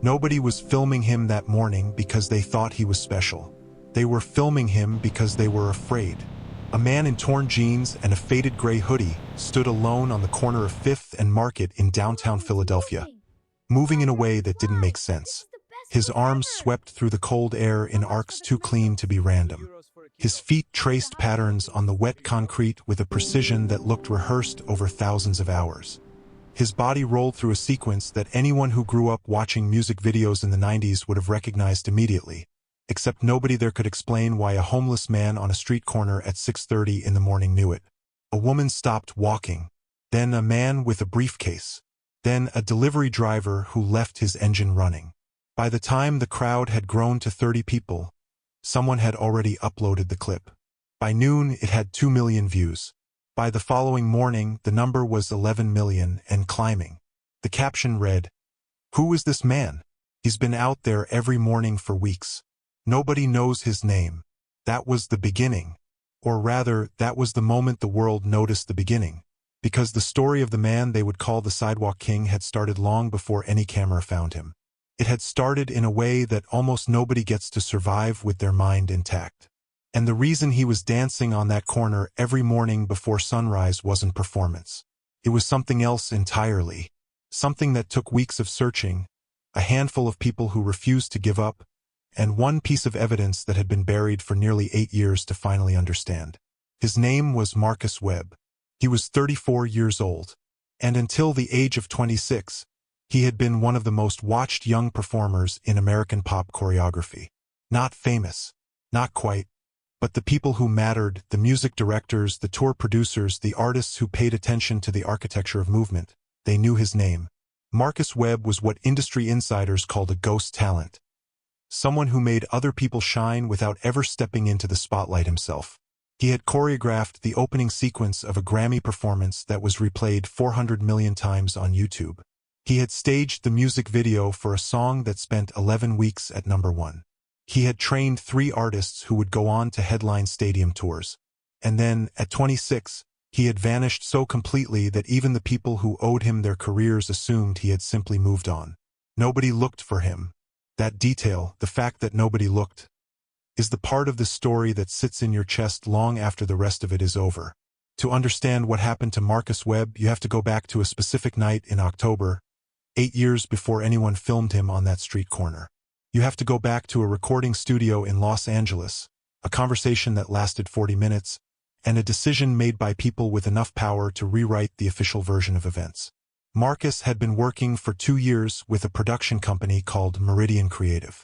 Nobody was filming him that morning because they thought he was special. They were filming him because they were afraid. A man in torn jeans and a faded gray hoodie stood alone on the corner of 5th and Market in downtown Philadelphia, moving in a way that didn't make sense. His arms swept through the cold air in arcs too clean to be random. His feet traced patterns on the wet concrete with a precision that looked rehearsed over thousands of hours. His body rolled through a sequence that anyone who grew up watching music videos in the 90s would have recognized immediately, except nobody there could explain why a homeless man on a street corner at 6:30 in the morning knew it. A woman stopped walking, then a man with a briefcase, then a delivery driver who left his engine running. By the time the crowd had grown to 30 people, someone had already uploaded the clip. By noon, it had 2 million views. By the following morning, the number was 11 million and climbing. The caption read, "Who is this man? He's been out there every morning for weeks. Nobody knows his name." That was the beginning. Or rather, that was the moment the world noticed the beginning. Because the story of the man they would call the Sidewalk King had started long before any camera found him. It had started in a way that almost nobody gets to survive with their mind intact. And the reason he was dancing on that corner every morning before sunrise wasn't performance. It was something else entirely. Something that took weeks of searching, a handful of people who refused to give up, and one piece of evidence that had been buried for nearly 8 years to finally understand. His name was Marcus Webb. He was 34 years old, and until the age of 26, he had been one of the most watched young performers in American pop choreography. Not famous, not quite, but the people who mattered, the music directors, the tour producers, the artists who paid attention to the architecture of movement, they knew his name. Marcus Webb was what industry insiders called a ghost talent. Someone who made other people shine without ever stepping into the spotlight himself. He had choreographed the opening sequence of a Grammy performance that was replayed 400 million times on YouTube. He had staged the music video for a song that spent 11 weeks at #1. He had trained 3 artists who would go on to headline stadium tours. And then, at 26, he had vanished so completely that even the people who owed him their careers assumed he had simply moved on. Nobody looked for him. That detail, the fact that nobody looked, is the part of the story that sits in your chest long after the rest of it is over. To understand what happened to Marcus Webb, you have to go back to a specific night in October, 8 years before anyone filmed him on that street corner. You have to go back to a recording studio in Los Angeles, a conversation that lasted 40 minutes, and a decision made by people with enough power to rewrite the official version of events. Marcus had been working for 2 years with a production company called Meridian Creative.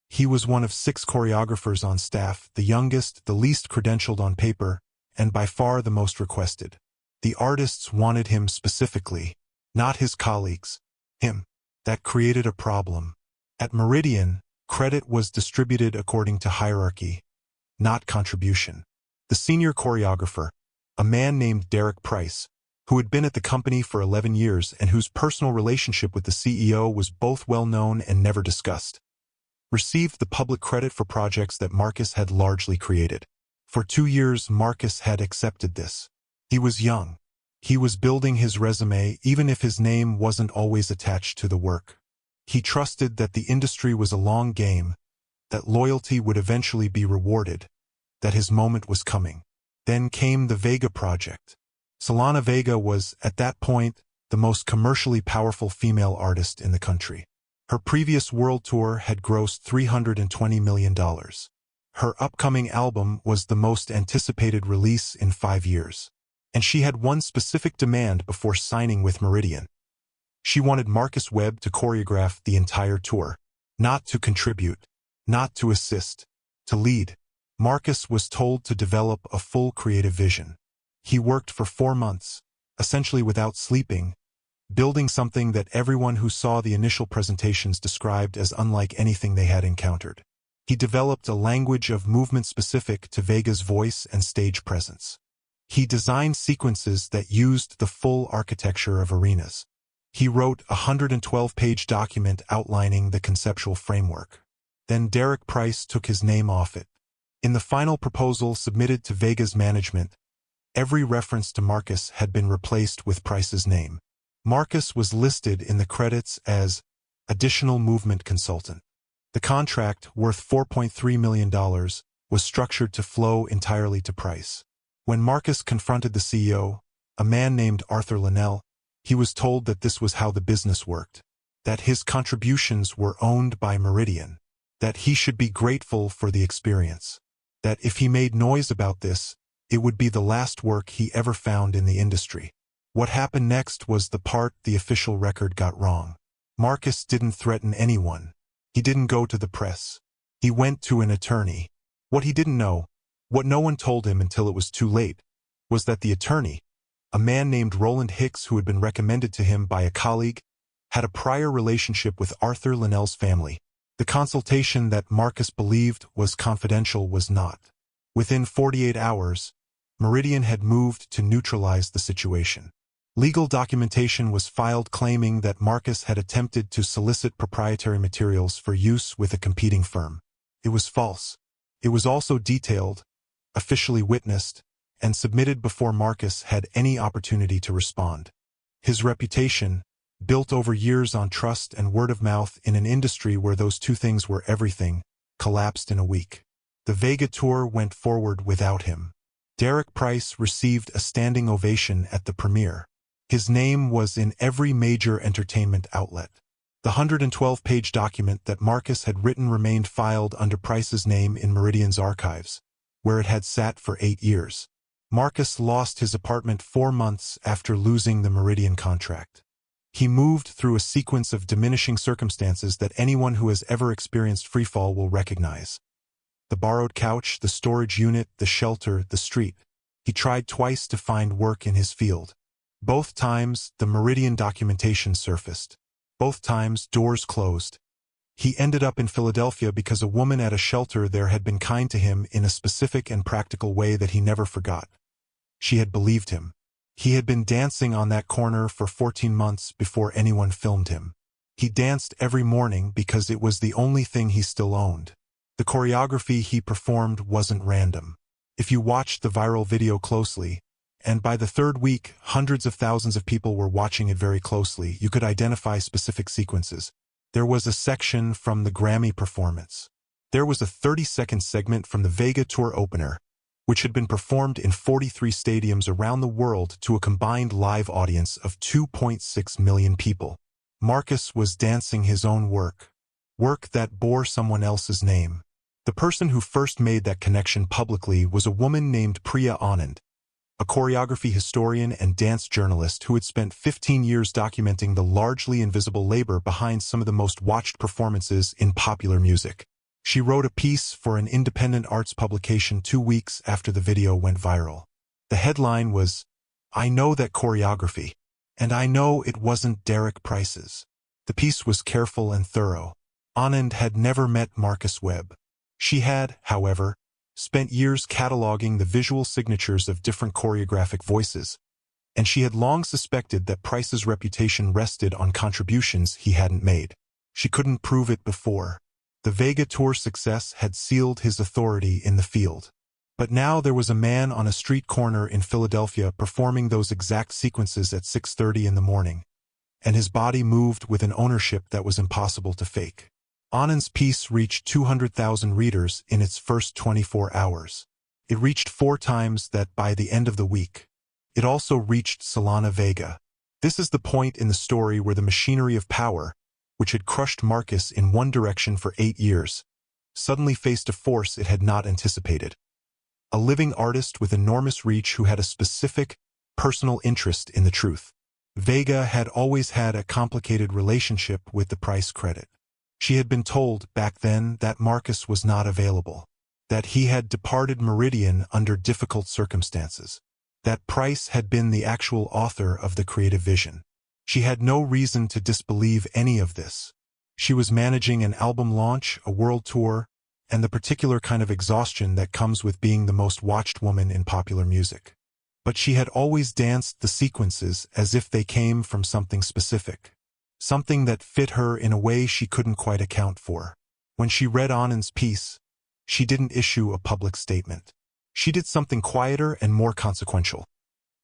He was one of 6 choreographers on staff, the youngest, the least credentialed on paper, and by far the most requested. The artists wanted him specifically, not his colleagues. Him. That created a problem. At Meridian, credit was distributed according to hierarchy, not contribution. The senior choreographer, a man named Derek Price, who had been at the company for 11 years and whose personal relationship with the CEO was both well known and never discussed, received the public credit for projects that Marcus had largely created. For 2 years, Marcus had accepted this. He was young. He was building his resume even if his name wasn't always attached to the work. He trusted that the industry was a long game, that loyalty would eventually be rewarded, that his moment was coming. Then came the Vega project. Selena Vega was, at that point, the most commercially powerful female artist in the country. Her previous world tour had grossed $320 million. Her upcoming album was the most anticipated release in 5 years. And she had one specific demand before signing with Meridian. She wanted Marcus Webb to choreograph the entire tour, not to contribute, not to assist, to lead. Marcus was told to develop a full creative vision. He worked for 4 months, essentially without sleeping, building something that everyone who saw the initial presentations described as unlike anything they had encountered. He developed a language of movement specific to Vega's voice and stage presence. He designed sequences that used the full architecture of arenas. He wrote a 112-page document outlining the conceptual framework. Then Derek Price took his name off it. In the final proposal submitted to Vega's management, every reference to Marcus had been replaced with Price's name. Marcus was listed in the credits as additional movement consultant. The contract, worth $4.3 million, was structured to flow entirely to Price. When Marcus confronted the CEO, a man named Arthur Linnell, he was told that this was how the business worked, that his contributions were owned by Meridian, that he should be grateful for the experience, that if he made noise about this, it would be the last work he ever found in the industry. What happened next was the part the official record got wrong. Marcus didn't threaten anyone. He didn't go to the press. He went to an attorney. What he didn't know, what no one told him until it was too late, was that the attorney, a man named Roland Hicks who had been recommended to him by a colleague, had a prior relationship with Arthur Linnell's family. The consultation that Marcus believed was confidential was not. Within 48 hours, Meridian had moved to neutralize the situation. Legal documentation was filed claiming that Marcus had attempted to solicit proprietary materials for use with a competing firm. It was false. It was also detailed, officially witnessed, and submitted before Marcus had any opportunity to respond. His reputation, built over years on trust and word of mouth in an industry where those two things were everything, collapsed in a week. The Vega tour went forward without him. Derek Price received a standing ovation at the premiere. His name was in every major entertainment outlet. The 112-page document that Marcus had written remained filed under Price's name in Meridian's archives, where it had sat for 8 years. Marcus lost his apartment 4 months after losing the Meridian contract. He moved through a sequence of diminishing circumstances that anyone who has ever experienced freefall will recognize. The borrowed couch, the storage unit, the shelter, the street. He tried twice to find work in his field. Both times, the Meridian documentation surfaced. Both times, doors closed. He ended up in Philadelphia because a woman at a shelter there had been kind to him in a specific and practical way that he never forgot. She had believed him. He had been dancing on that corner for 14 months before anyone filmed him. He danced every morning because it was the only thing he still owned. The choreography he performed wasn't random. If you watched the viral video closely, and by the third week, hundreds of thousands of people were watching it very closely, you could identify specific sequences. There was a section from the Grammy performance. There was a 30-second segment from the Vega tour opener, which had been performed in 43 stadiums around the world to a combined live audience of 2.6 million people. Marcus was dancing his own work that bore someone else's name. The person who first made that connection publicly was a woman named Priya Anand, a choreography historian and dance journalist who had spent 15 years documenting the largely invisible labor behind some of the most watched performances in popular music. She wrote a piece for an independent arts publication 2 weeks after the video went viral. The headline was, "I know that choreography, and I know it wasn't Derek Price's." The piece was careful and thorough. Anand had never met Marcus Webb. She had, however, spent years cataloging the visual signatures of different choreographic voices, and she had long suspected that Price's reputation rested on contributions he hadn't made. She couldn't prove it before. The Vega tour's success had sealed his authority in the field. But now there was a man on a street corner in Philadelphia performing those exact sequences at 6:30 in the morning, and his body moved with an ownership that was impossible to fake. Anand's piece reached 200,000 readers in its first 24 hours. It reached 4 times that by the end of the week. It also reached Selena Vega. This is the point in the story where the machinery of power, which had crushed Marcus in one direction for 8 years, suddenly faced a force it had not anticipated. A living artist with enormous reach who had a specific, personal interest in the truth. Vega had always had a complicated relationship with the Price credit. She had been told back then that Marcus was not available, that he had departed Meridian under difficult circumstances, that Price had been the actual author of the creative vision. She had no reason to disbelieve any of this. She was managing an album launch, a world tour, and the particular kind of exhaustion that comes with being the most watched woman in popular music. But she had always danced the sequences as if they came from something specific. Something that fit her in a way she couldn't quite account for. When she read Anand's piece, she didn't issue a public statement. She did something quieter and more consequential.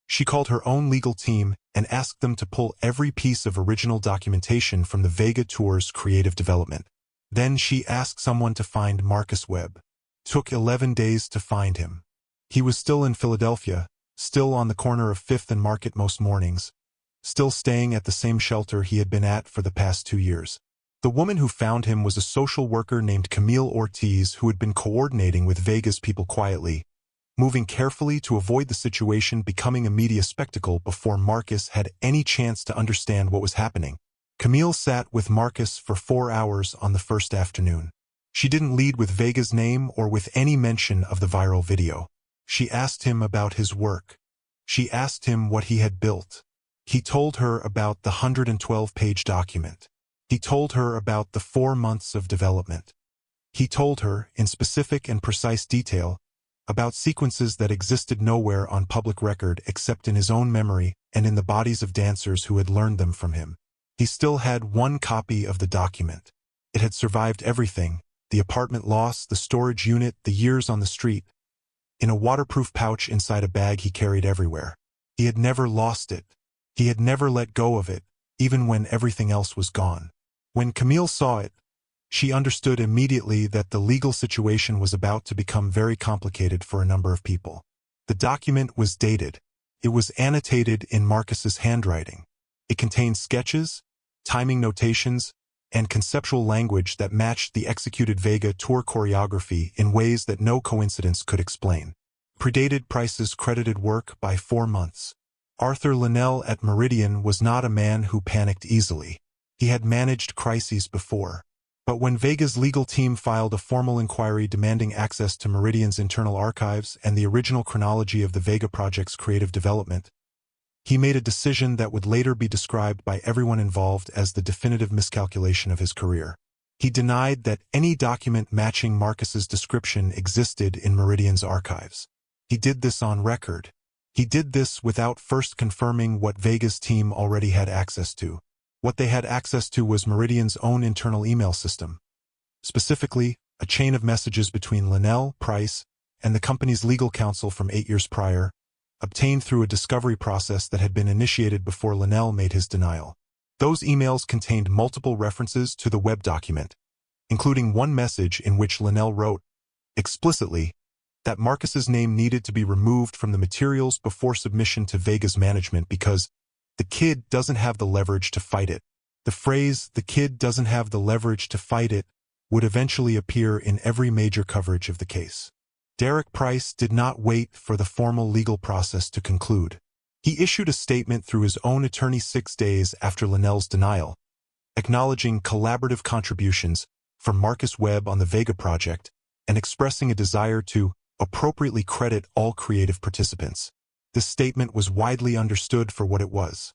She called her own legal team and asked them to pull every piece of original documentation from the Vega Tour's creative development. Then she asked someone to find Marcus Webb. Took 11 days to find him. He was still in Philadelphia, still on the corner of 5th and Market most mornings, still staying at the same shelter he had been at for the past 2 years. The woman who found him was a social worker named Camille Ortiz who had been coordinating with Vega's people quietly, moving carefully to avoid the situation becoming a media spectacle before Marcus had any chance to understand what was happening. Camille sat with Marcus for 4 hours on the first afternoon. She didn't lead with Vega's name or with any mention of the viral video. She asked him about his work. She asked him what he had built. He told her about the 112-page document. He told her about the 4 months of development. He told her, in specific and precise detail, about sequences that existed nowhere on public record except in his own memory and in the bodies of dancers who had learned them from him. He still had 1 copy of the document. It had survived everything: the apartment loss, the storage unit, the years on the street. In a waterproof pouch inside a bag he carried everywhere. He had never lost it. He had never let go of it, even when everything else was gone. When Camille saw it, she understood immediately that the legal situation was about to become very complicated for a number of people. The document was dated. It was annotated in Marcus's handwriting. It contained sketches, timing notations, and conceptual language that matched the executed Vega tour choreography in ways that no coincidence could explain. Predated Price's credited work by 4 months. Arthur Linnell at Meridian was not a man who panicked easily. He had managed crises before. But when Vega's legal team filed a formal inquiry demanding access to Meridian's internal archives and the original chronology of the Vega project's creative development, he made a decision that would later be described by everyone involved as the definitive miscalculation of his career. He denied that any document matching Marcus's description existed in Meridian's archives. He did this on record. He did this without first confirming what Vega's team already had access to. What they had access to was Meridian's own internal email system. Specifically, a chain of messages between Linnell, Price, and the company's legal counsel from 8 years prior, obtained through a discovery process that had been initiated before Linnell made his denial. Those emails contained multiple references to the Webb document, including one message in which Linnell wrote, explicitly, that Marcus's name needed to be removed from the materials before submission to Vega's management because the kid doesn't have the leverage to fight it. The phrase, "the kid doesn't have the leverage to fight it," would eventually appear in every major coverage of the case. Derek Price did not wait for the formal legal process to conclude. He issued a statement through his own attorney 6 days after Linnell's denial, acknowledging collaborative contributions from Marcus Webb on the Vega project and expressing a desire to appropriately credit all creative participants. This statement was widely understood for what it was: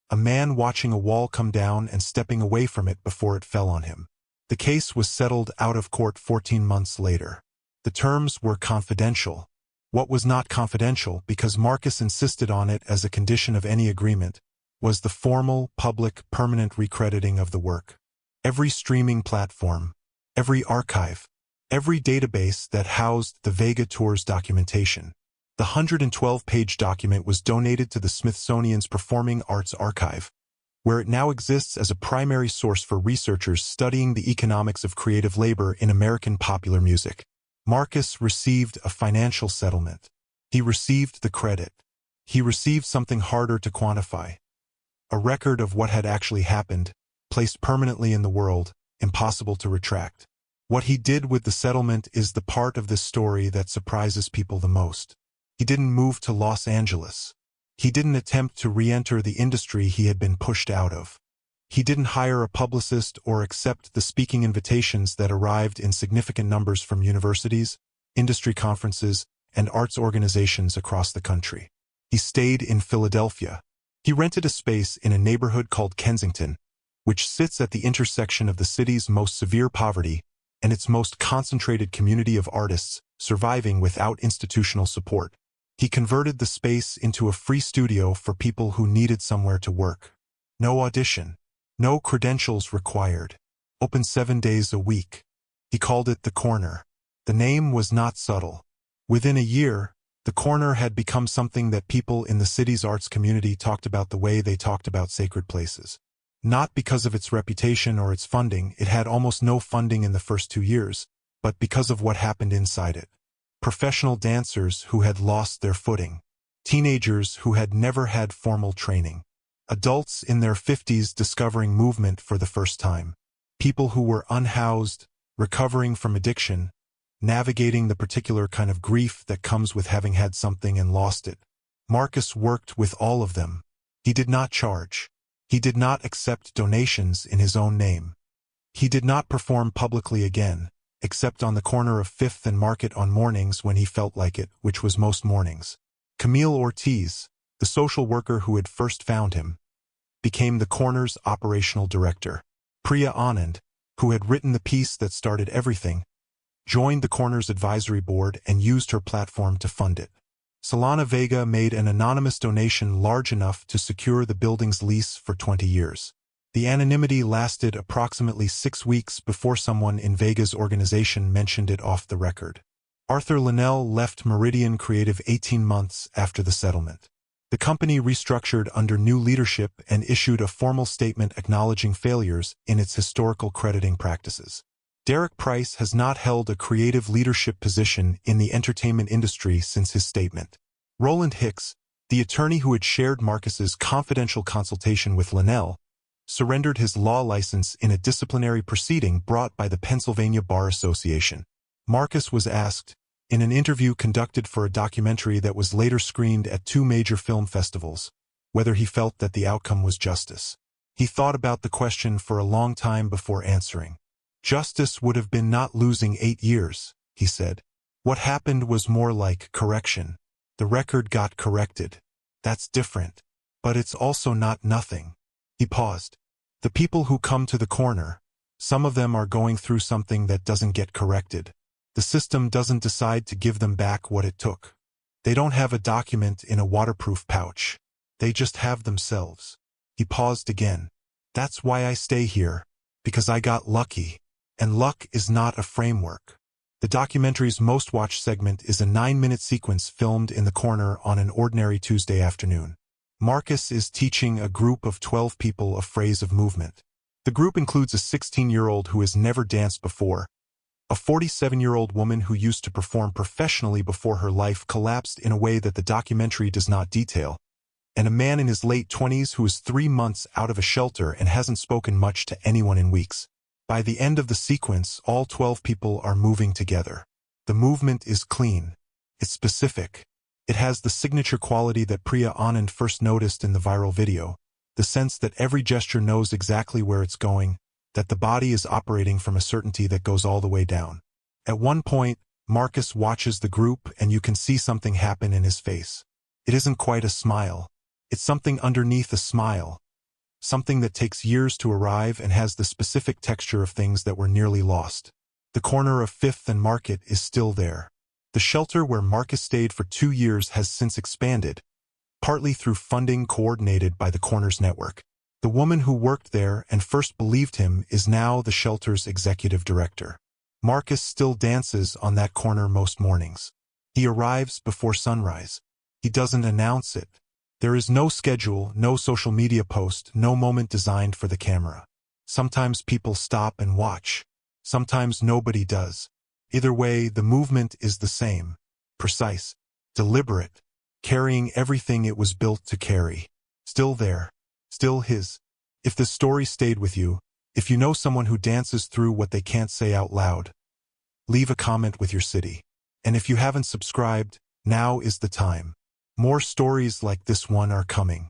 a man watching a wall come down and stepping away from it before it fell on him. The case was settled out of court 14 months later. The terms were confidential. What was not confidential, because Marcus insisted on it as a condition of any agreement, was the formal, public, permanent recrediting of the work. Every streaming platform, every archive, every database that housed the Vega Tour's documentation. The 112-page document was donated to the Smithsonian's Performing Arts Archive, where it now exists as a primary source for researchers studying the economics of creative labor in American popular music. Marcus received a financial settlement. He received the credit. He received something harder to quantify: a record of what had actually happened, placed permanently in the world, impossible to retract. What he did with the settlement is the part of this story that surprises people the most. He didn't move to Los Angeles. He didn't attempt to re-enter the industry he had been pushed out of. He didn't hire a publicist or accept the speaking invitations that arrived in significant numbers from universities, industry conferences, and arts organizations across the country. He stayed in Philadelphia. He rented a space in a neighborhood called Kensington, which sits at the intersection of the city's most severe poverty and its most concentrated community of artists surviving without institutional support. He converted the space into a free studio for people who needed somewhere to work. No audition. No credentials required. Open 7 days a week. He called it The Corner. The name was not subtle. Within a year, The corner had become something that people in the city's arts community talked about the way they talked about sacred places. Not because of its reputation or its funding, it had almost no funding in the first 2 years, but because of what happened inside it. Professional dancers who had lost their footing. Teenagers who had never had formal training. Adults in their 50s discovering movement for the first time. People who were unhoused, recovering from addiction, navigating the particular kind of grief that comes with having had something and lost it. Marcus worked with all of them. He did not charge. He did not accept donations in his own name. He did not perform publicly again, except on the corner of 5th and Market on mornings when he felt like it, which was most mornings. Camille Ortiz, the social worker who had first found him, became the corner's operational director. Priya Anand, who had written the piece that started everything, joined the corner's advisory board and used her platform to fund it. Solana Vega made an anonymous donation large enough to secure the building's lease for 20 years. The anonymity lasted approximately 6 weeks before someone in Vega's organization mentioned it off the record. Arthur Linnell left Meridian Creative 18 months after the settlement. The company restructured under new leadership and issued a formal statement acknowledging failures in its historical crediting practices. Derek Price has not held a creative leadership position in the entertainment industry since his statement. Roland Hicks, the attorney who had shared Marcus's confidential consultation with Linnell, surrendered his law license in a disciplinary proceeding brought by the Pennsylvania Bar Association. Marcus was asked, in an interview conducted for a documentary that was later screened at 2 major film festivals, whether he felt that the outcome was justice. He thought about the question for a long time before answering. Justice would have been not losing 8 years, he said. What happened was more like correction. The record got corrected. That's different. But it's also not nothing. He paused. The people who come to the corner, some of them are going through something that doesn't get corrected. The system doesn't decide to give them back what it took. They don't have a document in a waterproof pouch. They just have themselves. He paused again. That's why I stay here. Because I got lucky. And luck is not a framework. The documentary's most watched segment is a 9-minute sequence filmed in the corner on an ordinary Tuesday afternoon. Marcus is teaching a group of 12 people a phrase of movement. The group includes a 16-year-old who has never danced before, a 47-year-old woman who used to perform professionally before her life collapsed in a way that the documentary does not detail, and a man in his late 20s who is 3 months out of a shelter and hasn't spoken much to anyone in weeks. By the end of the sequence, all 12 people are moving together. The movement is clean. It's specific. It has the signature quality that Priya Anand first noticed in the viral video, the sense that every gesture knows exactly where it's going, that the body is operating from a certainty that goes all the way down. At one point, Marcus watches the group and you can see something happen in his face. It isn't quite a smile. It's something underneath a smile. Something that takes years to arrive and has the specific texture of things that were nearly lost. The corner of 5th and Market is still there. The shelter where Marcus stayed for 2 years has since expanded, partly through funding coordinated by the corner's network. The woman who worked there and first believed him is now the shelter's executive director. Marcus still dances on that corner most mornings. He arrives before sunrise. He doesn't announce it. There is no schedule, no social media post, no moment designed for the camera. Sometimes people stop and watch. Sometimes nobody does. Either way, the movement is the same. Precise. Deliberate. Carrying everything it was built to carry. Still there. Still his. If this story stayed with you, if you know someone who dances through what they can't say out loud, leave a comment with your city. And if you haven't subscribed, now is the time. More stories like this one are coming.